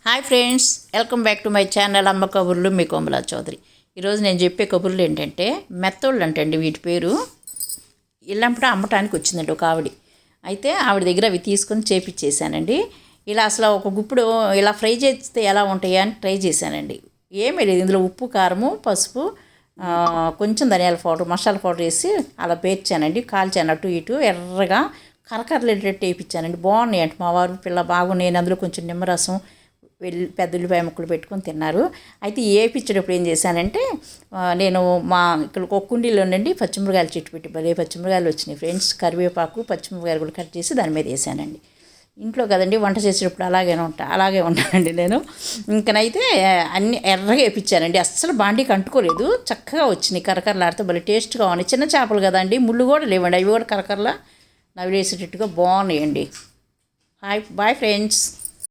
Hi friends, welcome back to my channel అమ్మ కబుర్లు. మీ కోమలా చౌదరి. ఈరోజు నేను చెప్పే కబుర్లు ఏంటంటే మెత్తోళ్ళు అంటండి వీటి పేరు. ఇల్లంపట అమ్మటానికి వచ్చిందండి ఒక ఆవిడ. అయితే ఆవిడ దగ్గర అవి తీసుకొని చేపిచ్చేసానండి. ఇలా అసలు ఒక గుప్పుడు ఇలా ఫ్రై చేస్తే ఎలా ఉంటాయా అని ట్రై చేశానండి. ఏమీ లేదు, ఇందులో ఉప్పు, కారము, పసుపు, కొంచెం ధనియాల పౌడర్, మసాలా పౌడర్ వేసి అలా పేర్చానండి. కాల్చాను అటు ఇటు ఎర్రగా కరకరలేటట్టు వేయించానండి. బాగున్నాయి అంటే మా వారు పిల్ల బాగున్నాయి. నేను అందులో కొంచెం నిమ్మరసం, పెద్ద ఉల్లిపాయ ముక్కలు పెట్టుకొని తిన్నారు. అయితే ఏపిచ్చేటప్పుడు ఏం చేశానంటే నేను మా ఇక్కడ ఒక కుండీలోనండి పచ్చిమిరకాయలు చెట్టు పెట్టి భలే పచ్చిమిరకాయలు వచ్చినాయి ఫ్రెండ్స్. కరివేపాకు, పచ్చిమిరకాయలు కూడా కట్ చేసి దాని మీద వేసానండి. ఇంట్లో కదండి వంట చేసేటప్పుడు అలాగే ఉంటానండి నేను. ఇంకనైతే అన్ని ఎర్రగా వేయించానండి. అస్సలు బాండీకి అంటుకోలేదు, చక్కగా వచ్చినాయి. కరకరలాడితే భలే టేస్ట్గా ఉన్నాయి. చిన్న చేపలు కదండి, ముళ్ళు కూడా లేవండి. అవి కూడా కరకరలా నవిలేసేటట్టుగా బాగున్నాయండి. Bye friends.